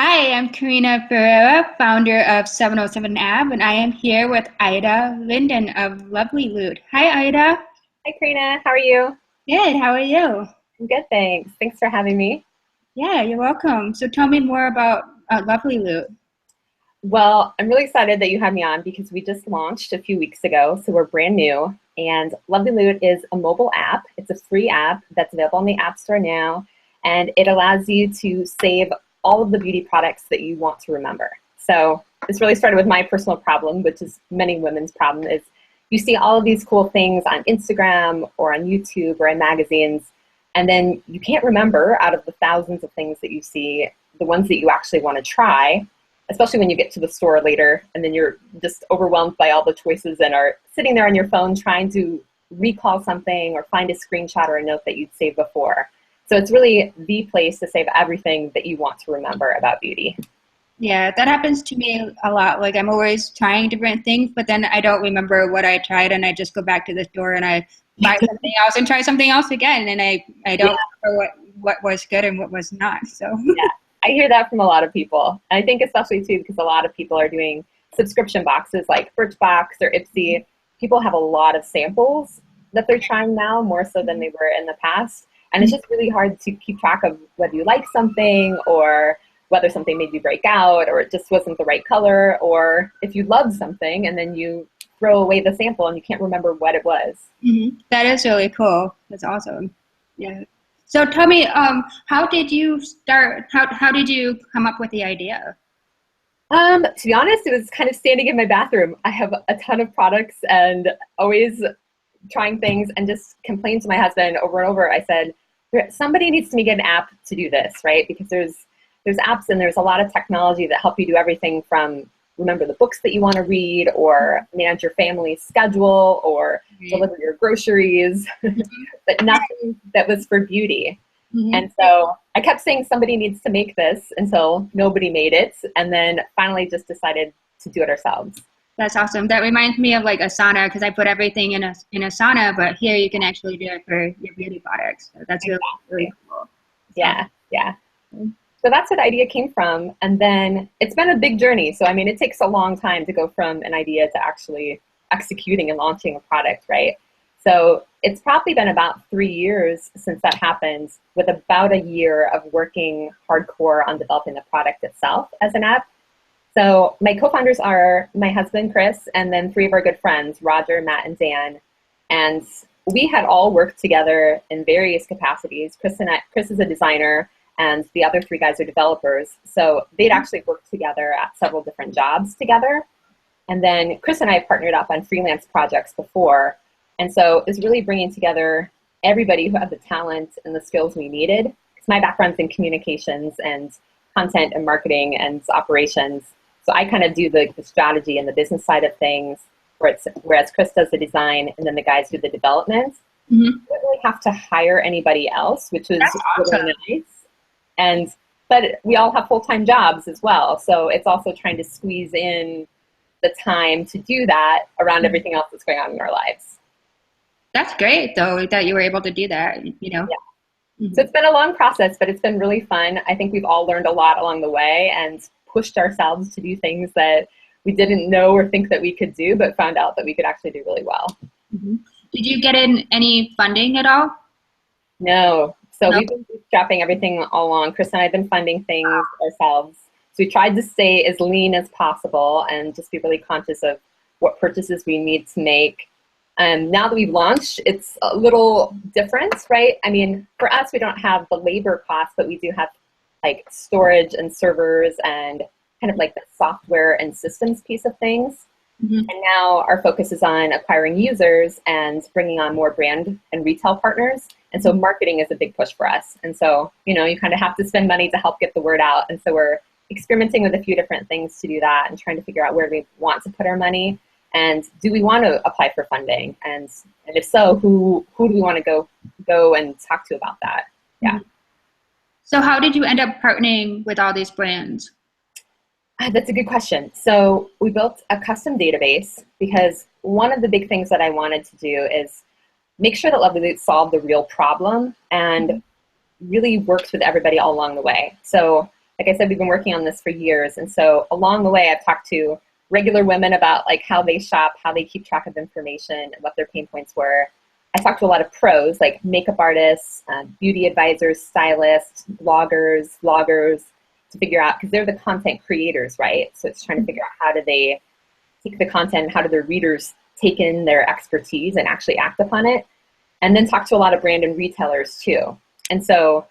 Hi, I'm Corina Ferreira, founder of 707 Ab, and I am here with Ida Linden of Lovely Loot. Hi, Ida. Hi, Corina. How are you? Good. How are you? I'm good, thanks. Thanks for having me. Yeah, you're welcome. So tell me more about Lovely Loot. Well, I'm really excited that you had me on because we just launched a few weeks ago, so we're brand new. And Lovely Loot is a mobile app. It's a free app that's available on the App Store now, and it allows you to save all of the beauty products that you want to remember. So this really started with my personal problem, which is many women's problem, is you see all of these cool things on Instagram or on YouTube or in magazines, and then you can't remember out of the thousands of things that you see, the ones that you actually want to try, especially when you get to the store later and then you're just overwhelmed by all the choices and are sitting there on your phone trying to recall something or find a screenshot or a note that you'd saved before. So it's really the place to save everything that you want to remember about beauty. Yeah, that happens to me a lot. Like I'm always trying different things, but then I don't remember what I tried, and I just go back to the store and I buy something else and try something else again, and I Yeah, don't remember what was good and what was not. So yeah. I hear that from a lot of people. And I think especially too because a lot of people are doing subscription boxes like Birchbox or Ipsy. People have a lot of samples that they're trying now, more so than they were in the past. And it's just really hard to keep track of whether you like something or whether something made you break out or it just wasn't the right color, or if you loved something and then you throw away the sample and you can't remember what it was. That is really cool. That's awesome. Yeah. So tell me, how did you start? How did you come up with the idea? To be honest, it was kind of standing in my bathroom. I have a ton of products and always trying things and just complained to my husband over and over. I said, somebody needs to get an app to do this, right? Because there's apps and there's a lot of technology that help you do everything from remember the books that you want to read or manage your family's schedule or deliver your groceries, but nothing that was for beauty. Mm-hmm. And so I kept saying somebody needs to make this until nobody made it, and then finally just decided to do it ourselves. That's awesome. That reminds me of like Asana because I put everything in Asana, but here you can actually do it for your beauty products. So that's really, really Exactly. cool. Yeah, yeah. So that's where the idea came from. And then it's been a big journey. So, I mean, it takes a long time to go from an idea to actually executing and launching a product, right? So it's probably been about 3 years since that happened, with about a year of working hardcore on developing the product itself as an app. So my co-founders are my husband, Chris, and then three of our good friends, Roger, Matt, and Dan. And we had all worked together in various capacities. Chris is a designer, and the other three guys are developers. So they'd actually worked together at several different jobs together. And then Chris and I partnered up on freelance projects before. And so it was really bringing together everybody who had the talent and the skills we needed. Because my background's in communications and content and marketing and operations. So I kind of do the strategy and the business side of things, whereas Chris does the design and then the guys do the development. Mm-hmm. You don't really have to hire anybody else, which was That's awesome. really nice. But we all have full-time jobs as well. So it's also trying to squeeze in the time to do that around everything else that's going on in our lives. That's great, though, that you were able to do that, you know. Yeah. Mm-hmm. So it's been a long process, but it's been really fun. I think we've all learned a lot along the way and pushed ourselves to do things that we didn't know or think that we could do, but found out that we could actually do really well. Mm-hmm. Did you get in any funding at all? No. So No. we've been bootstrapping everything all along. Chris and I have been funding things ourselves. So we tried to stay as lean as possible and just be really conscious of what purchases we need to make. Now that we've launched, it's a little different, right? I mean, for us, we don't have the labor costs, but we do have like storage and servers and kind of like the software and systems piece of things. Mm-hmm. And now our focus is on acquiring users and bringing on more brand and retail partners. And so marketing is a big push for us. And so, you know, you kind of have to spend money to help get the word out. And so we're experimenting with a few different things to do that and trying to figure out where we want to put our money. And do we want to apply for funding? And if so, who do we want to go and talk to about that? Yeah. Mm-hmm. So how did you end up partnering with all these brands? That's a good question. So we built a custom database because one of the big things that I wanted to do is make sure that Lovely solved the real problem and really works with everybody all along the way. So like I said, we've been working on this for years. And so along the way, I've talked to regular women about like how they shop, how they keep track of information, and what their pain points were. I talked to a lot of pros, like makeup artists, beauty advisors, stylists, bloggers, vloggers, to figure out, because they're the content creators, right? So it's trying to figure out how do they take the content, how do their readers take in their expertise and actually act upon it. And then talk to a lot of brand and retailers too. And so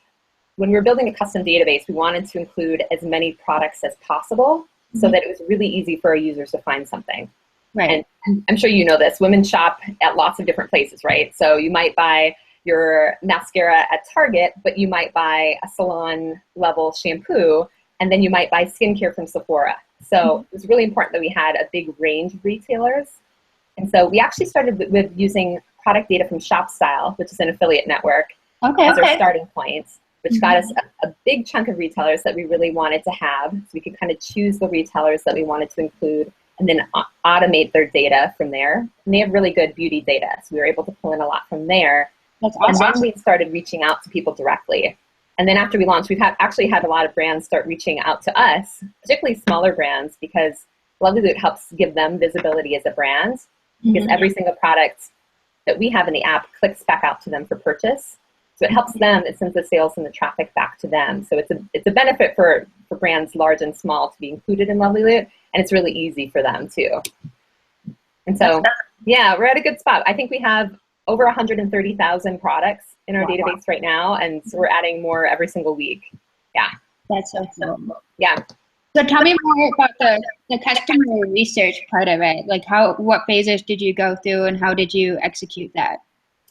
when we were building a custom database, we wanted to include as many products as possible so that it was really easy for our users to find something. Right. And I'm sure you know this, women shop at lots of different places, right? So you might buy your mascara at Target, but you might buy a salon level shampoo, and then you might buy skincare from Sephora. So it was really important that we had a big range of retailers. And so we actually started with using product data from ShopStyle, which is an affiliate network, as our starting point, which got us a big chunk of retailers that we really wanted to have. So we could kind of choose the retailers that we wanted to include and then automate their data from there. And they have really good beauty data, so we were able to pull in a lot from there. That's awesome. And then we started reaching out to people directly. And then after we launched, we've actually had a lot of brands start reaching out to us, particularly smaller brands, because Lovely Loot helps give them visibility as a brand, because every single product that we have in the app clicks back out to them for purchase. So it helps them, it sends the sales and the traffic back to them. So it's a benefit for brands large and small to be included in Lovely Loot, and it's really easy for them too. And so, yeah, we're at a good spot. I think we have over 130,000 products in our database right now, and so we're adding more every single week. Yeah. That's so cool. Yeah. So tell me more about the customer research part of it. Like what phases did you go through and how did you execute that?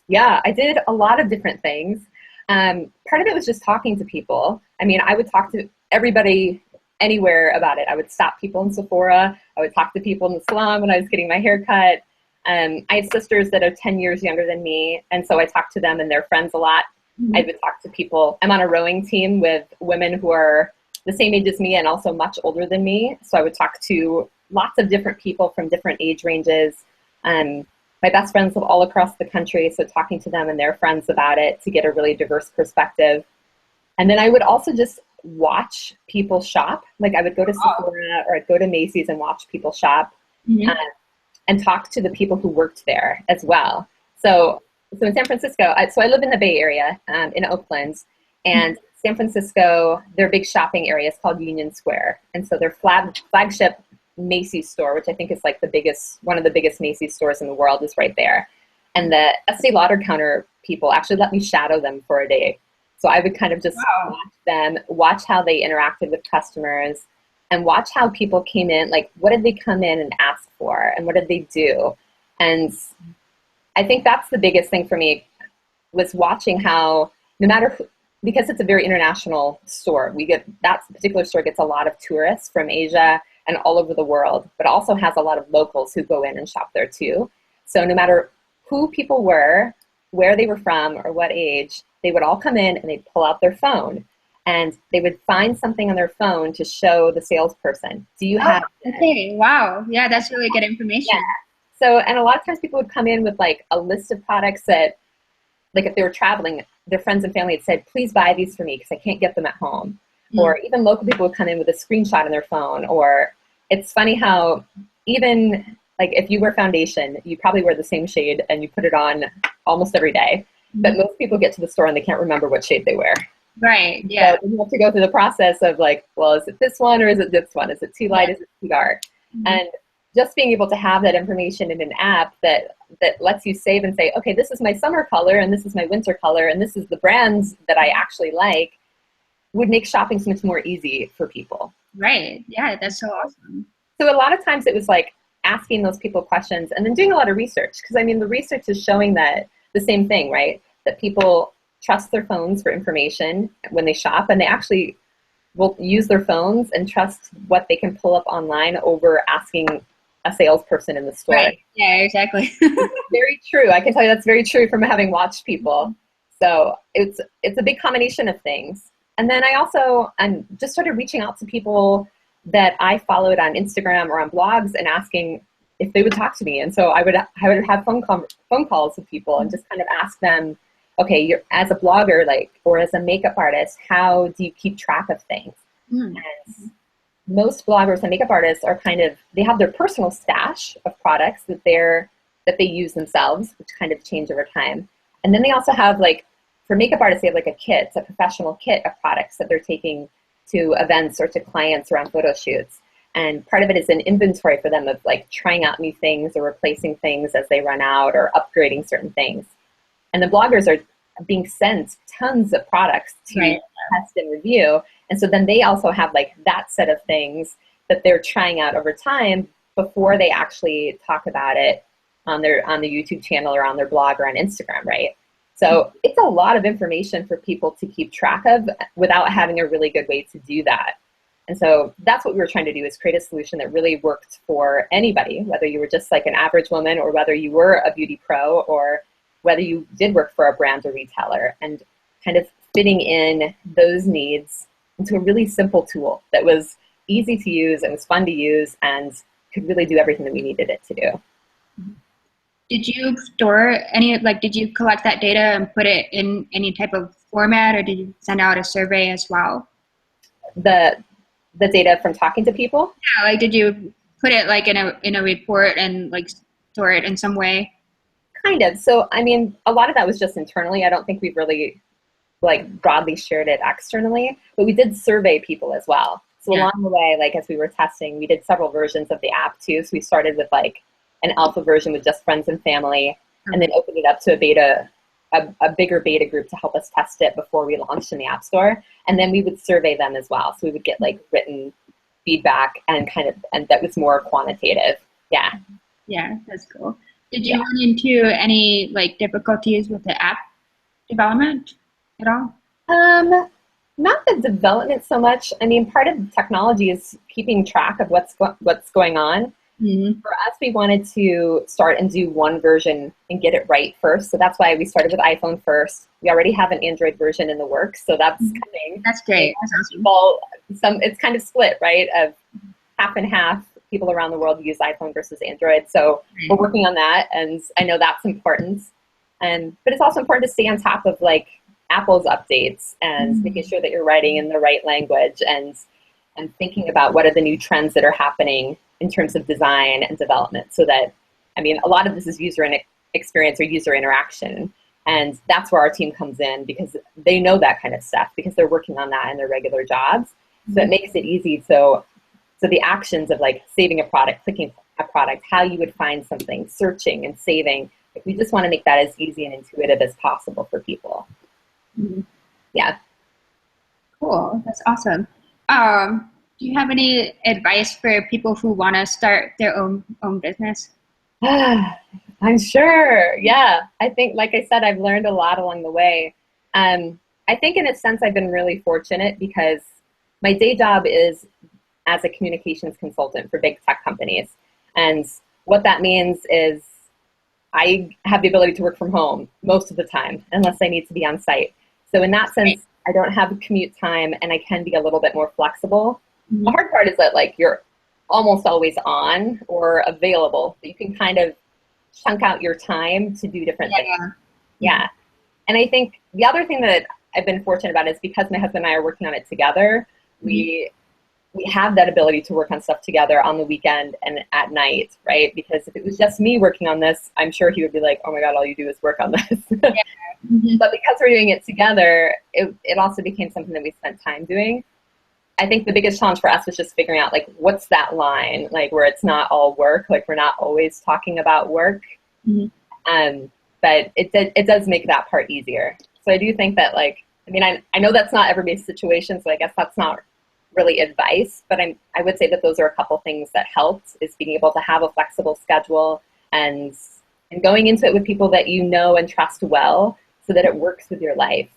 Yeah, I did a lot of different things. Part of it was just talking to people. I mean, I would talk to everybody anywhere about it. I would stop people in Sephora. I would talk to people in the salon when I was getting my hair cut. I have sisters that are 10 years younger than me, and so I talk to them and their friends a lot. I would talk to people. I'm on a rowing team with women who are the same age as me and also much older than me. So I would talk to lots of different people from different age ranges. My best friends live all across the country, so talking to them and their friends about it to get a really diverse perspective. And then I would also just watch people shop. Like I would go to Sephora or I'd go to Macy's and watch people shop and talk to the people who worked there as well. So in San Francisco, so I live in the Bay Area in Oakland, and San Francisco, their big shopping area is called Union Square. And so their flagship Macy's store, which I think is like one of the biggest Macy's stores in the world, is right there. And the Estee Lauder counter people actually let me shadow them for a day. So I would kind of just watch them, watch how they interacted with customers, and watch how people came in, like what did they come in and ask for, and what did they do? And I think that's the biggest thing for me, was watching how, no matter who, because it's a very international store, that particular store gets a lot of tourists from Asia and all over the world, but also has a lot of locals who go in and shop there too. So no matter who people were, where they were from, or what age, they would all come in and they'd pull out their phone and they would find something on their phone to show the salesperson. Do you have it? Okay, wow. Yeah, that's really good information. Yeah. So, and a lot of times people would come in with like a list of products that, like if they were traveling, their friends and family had said, please buy these for me because I can't get them at home. Or even local people would come in with a screenshot on their phone. Or it's funny how even like if you wear foundation, you probably wear the same shade and you put it on almost every day. But most people get to the store and they can't remember what shade they wear. Right, yeah. So you have to go through the process of like, well, is it this one or is it this one? Is it too light? Is it too dark? And just being able to have that information in an app that lets you save and say, okay, this is my summer color and this is my winter color and this is the brands that I actually like, would make shopping so much more easy for people. Right. Yeah, that's so awesome. So a lot of times it was like asking those people questions and then doing a lot of research. Because I mean, the research is showing that the same thing, right? That people trust their phones for information when they shop, and they actually will use their phones and trust what they can pull up online over asking a salesperson in the store. Right. Yeah, exactly. It's very true. I can tell you that's very true from having watched people. So it's a big combination of things. And then I also just started reaching out to people that I followed on Instagram or on blogs and asking if they would talk to me. And so I would have phone calls with people and just kind of ask them, okay, you're as a blogger, like, or as a makeup artist, how do you keep track of things? Mm. Most bloggers and makeup artists are they have their personal stash of products that they use themselves, which kind of change over time. And then they also have for makeup artists, they have a professional kit of products that they're taking to events or to clients around photo shoots. And part of it is an inventory for them of trying out new things or replacing things as they run out or upgrading certain things. And the bloggers are being sent tons of products to test and review. And so then they also have that set of things that they're trying out over time before they actually talk about it on the YouTube channel or on their blog or on Instagram, right? So it's a lot of information for people to keep track of without having a really good way to do that. And so that's what we were trying to do, is create a solution that really worked for anybody, whether you were just an average woman or whether you were a beauty pro or whether you did work for a brand or retailer, and kind of fitting in those needs into a really simple tool that was easy to use and was fun to use and could really do everything that we needed it to do. Did you store did you collect that data and put it in any type of format, or did you send out a survey as well? The data from talking to people? Yeah, did you put it in a report and store it in some way? Kind of. So, I mean, a lot of that was just internally. I don't think we've really broadly shared it externally, but we did survey people as well. So along the way, as we were testing, we did several versions of the app too. So we started with an alpha version with just friends and family, and then opened it up to a bigger beta group to help us test it before we launched in the App Store. And then we would survey them as well. So we would get written feedback and that was more quantitative. Yeah. Yeah, that's cool. Did you run into any difficulties with the app development at all? Not the development so much. I mean, part of the technology is keeping track of what's going on. Mm-hmm. For us, we wanted to start and do one version and get it right first. So that's why we started with iPhone first. We already have an Android version in the works, so that's coming. That's great. That's awesome. Well, it's kind of split, right? Of half and half. People around the world use iPhone versus Android. So we're working on that, and I know that's important. But it's also important to stay on top of Apple's updates and making sure that you're writing in the right language and thinking about what are the new trends that are happening in terms of design and development. So that, I mean, a lot of this is user experience or user interaction. And that's where our team comes in, because they know that kind of stuff because they're working on that in their regular jobs. So it makes it easy. So the actions of saving a product, clicking a product, how you would find something, searching and saving, we just want to make that as easy and intuitive as possible for people. Mm-hmm. Yeah. Cool. That's awesome. Do you have any advice for people who want to start their own business? I'm sure. Yeah. I think, like I said, I've learned a lot along the way. I think in a sense I've been really fortunate because my day job is as a communications consultant for big tech companies. And what that means is I have the ability to work from home most of the time, unless I need to be on site. So in that sense, I don't have commute time and I can be a little bit more flexible. Mm-hmm. The hard part is that you're almost always on or available. So you can kind of chunk out your time to do different things. Yeah. And I think the other thing that I've been fortunate about is because my husband and I are working on it together, we have that ability to work on stuff together on the weekend and at night, right? Because if it was just me working on this, I'm sure he would be like, oh my God, all you do is work on this. But because we're doing it together, it also became something that we spent time doing. I think the biggest challenge for us was just figuring out what's that line, where it's not all work, we're not always talking about work. But it does make that part easier. So I do think that I know that's not everybody's situation, so I guess that's not really advice, but I would say that those are a couple things that helped, is being able to have a flexible schedule and going into it with people that you know and trust well, so that it works with your life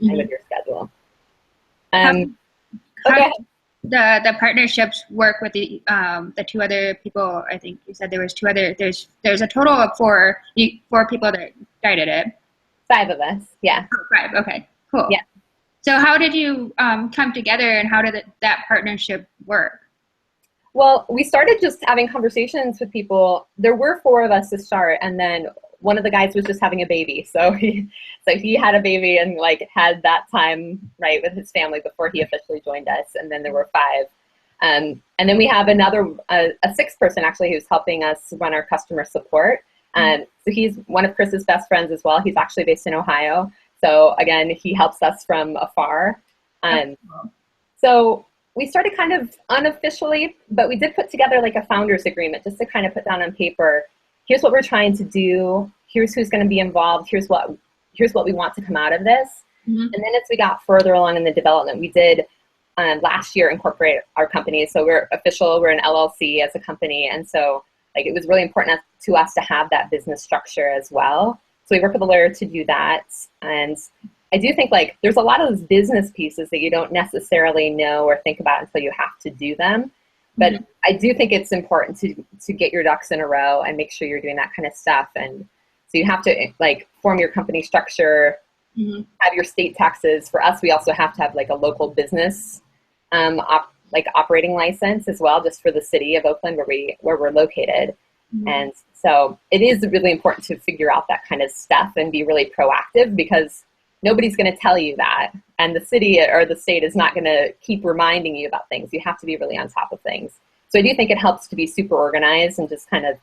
and with your schedule. How the partnerships work with the two other people? I think you said there was two other. There's a total of four people that guided it. 5 of us. Yeah. Oh, 5. Okay. Cool. Yeah. So how did you come together, and how did that partnership work? Well, we started just having conversations with people. There were 4 of us to start, and then one of the guys was just having a baby. So he had a baby and like had that time, right, with his family before he officially joined us. And then there were five. And then we have a sixth person actually who's helping us run our customer support. So he's one of Chris's best friends as well. He's actually based in Ohio. So again, he helps us from afar. So we started kind of unofficially, but we did put together like a founders agreement just to kind of put down on paper, here's what we're trying to do. Here's who's going to be involved. Here's what we want to come out of this. And then as we got further along in the development, we did last year incorporate our company. So we're an LLC as a company. And so like it was really important to us to have that business structure as well. So we work with a lawyer to do that. And I do think like there's a lot of those business pieces that you don't necessarily know or think about until you have to do them. But I do think it's important to get your ducks in a row and make sure you're doing that kind of stuff. And so you have to like form your company structure, have your state taxes. For us, we also have to have like a local business operating license as well, just for the city of Oakland where we're located. And so it is really important to figure out that kind of stuff and be really proactive, because nobody's going to tell you that. And the city or the state is not going to keep reminding you about things. You have to be really on top of things. So I do think it helps to be super organized and just kind of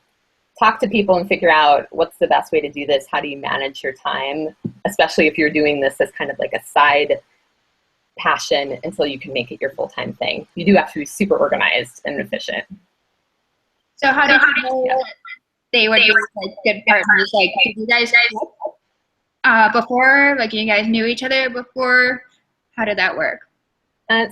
talk to people and figure out what's the best way to do this. How do you manage your time, especially if you're doing this as kind of like a side passion until you can make it your full-time thing. You do have to be super organized and efficient. So how did you know that they would be like good partners? Like, did you guys before, like you guys knew each other before? How did that work?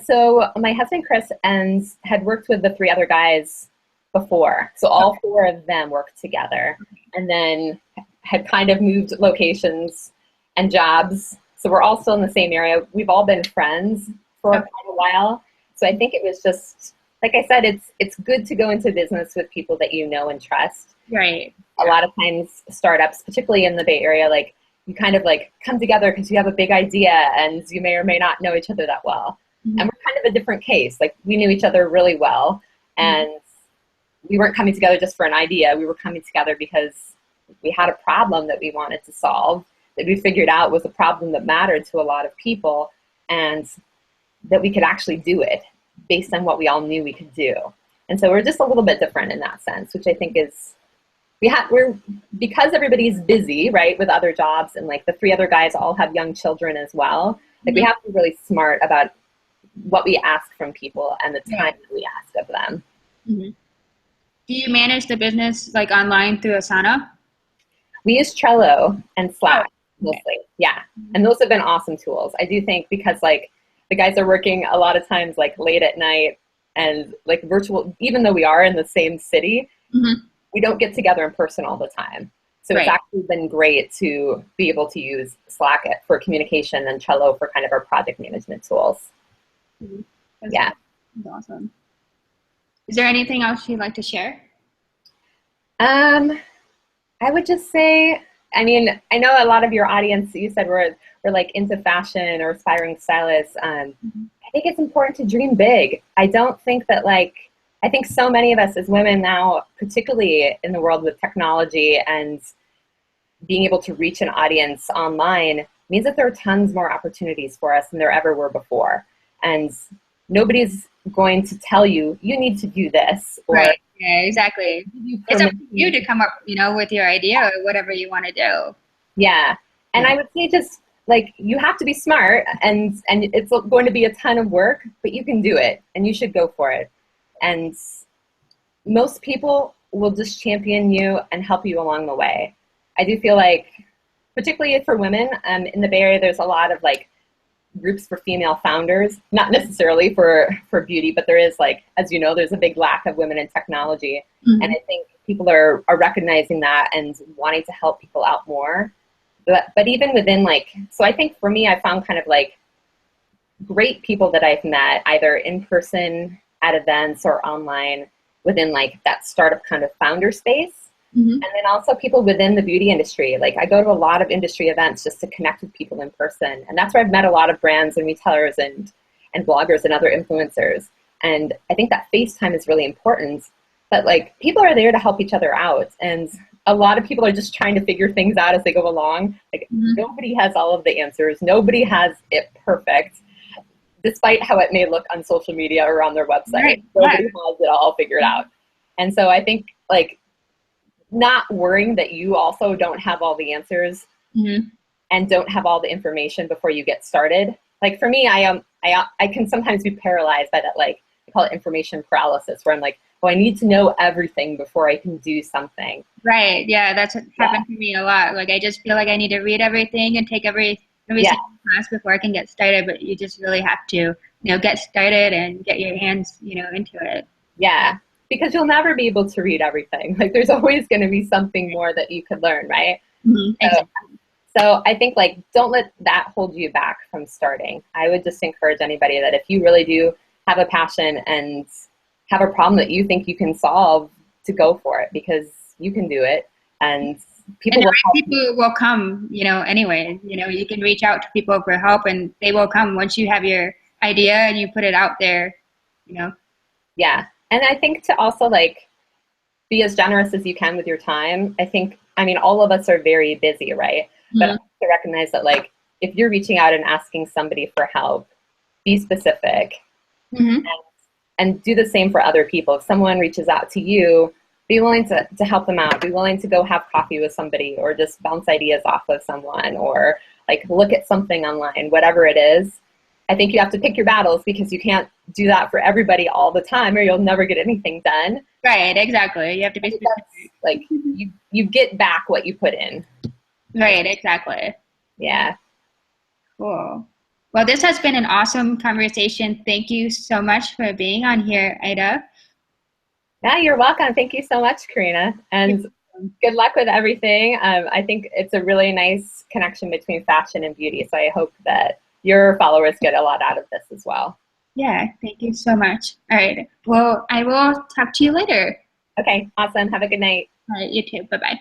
So my husband, Chris, had worked with the three other guys before. So all four of them worked together and then had kind of moved locations and jobs. So we're all still in the same area. We've all been friends for quite a while. So I think it was just, like I said, it's good to go into business with people that you know and trust. Right. A lot of times startups, particularly in the Bay Area, like you kind of like come together because you have a big idea and you may or may not know each other that well. And we're kind of a different case. Like we knew each other really well, and we weren't coming together just for an idea. We were coming together because we had a problem that we wanted to solve, that we figured out was a problem that mattered to a lot of people, and that we could actually do it based on what we all knew we could do. And so we're just a little bit different in that sense, which I think is, because everybody's busy, right, with other jobs, and like the three other guys all have young children as well. Like we have to be really smart about what we ask from people and the time that we ask of them. Do you manage the business like online through Asana? We use Trello and Slack mostly. Yeah. And those have been awesome tools. I do think because like the guys are working a lot of times like late at night and like virtual, even though we are in the same city, we don't get together in person all the time. So it's actually been great to be able to use Slack for communication and Trello for kind of our project management tools. That's awesome. Is there anything else you'd like to share? I would just say, I mean, I know a lot of your audience, you said we're like into fashion or aspiring stylists. I think it's important to dream big. I don't think that I think so many of us as women now, particularly in the world with technology and being able to reach an audience online, means that there are tons more opportunities for us than there ever were before. And nobody's going to tell you, you need to do this. Or Yeah, exactly. It's up to you to come up, with your idea or whatever you want to do. Yeah. And I would say just like, you have to be smart and it's going to be a ton of work, but you can do it and you should go for it. And most people will just champion you and help you along the way. I do feel like, particularly for women, in the Bay Area, there's a lot of groups for female founders, not necessarily for beauty, but there is as you know, there's a big lack of women in technology. And I think people are recognizing that and wanting to help people out more. But even within so I think for me, I found kind of great people that I've met either in person at events or online within that startup kind of founder space. And then also people within the beauty industry. I go to a lot of industry events just to connect with people in person. And that's where I've met a lot of brands and retailers and bloggers and other influencers. And I think that FaceTime is really important. But people are there to help each other out. And a lot of people are just trying to figure things out as they go along. Like nobody has all of the answers. Nobody has it perfect, despite how it may look on social media or on their website. Right. Nobody has it all figured out. And so I think like not worrying that you also don't have all the answers and don't have all the information before you get started. Like for me, I can sometimes be paralyzed by that, like I call it information paralysis, where I'm like, oh, I need to know everything before I can do something. Right. Yeah, that's happened to me a lot. Like I just feel like I need to read everything and take every single class before I can get started. But you just really have to, get started and get your hands, into it. Yeah, because you'll never be able to read everything. Like there's always going to be something more that you could learn, right? Exactly. So I think like don't let that hold you back from starting. I would just encourage anybody that if you really do have a passion and have a problem that you think you can solve, to go for it, because you can do it, and people will help. People will come, anyway. You can reach out to people for help, and they will come once you have your idea and you put it out there. Yeah, and I think to also like be as generous as you can with your time. I mean, all of us are very busy, right? But to recognize that, like, if you're reaching out and asking somebody for help, be specific. And do the same for other people. If someone reaches out to you, be willing to help them out. Be willing to go have coffee with somebody, or just bounce ideas off of someone, or like look at something online, whatever it is. I think you have to pick your battles, because you can't do that for everybody all the time, or you'll never get anything done. Right, exactly. You have to be specific. Like you get back what you put in. Right, exactly. Yeah. Cool. Well, this has been an awesome conversation. Thank you so much for being on here, Ida. Yeah, you're welcome. Thank you so much, Corina. And good luck with everything. I think it's a really nice connection between fashion and beauty. So I hope that your followers get a lot out of this as well. Yeah, thank you so much. All right. Well, I will talk to you later. Okay, awesome. Have a good night. All right, you too. Bye-bye.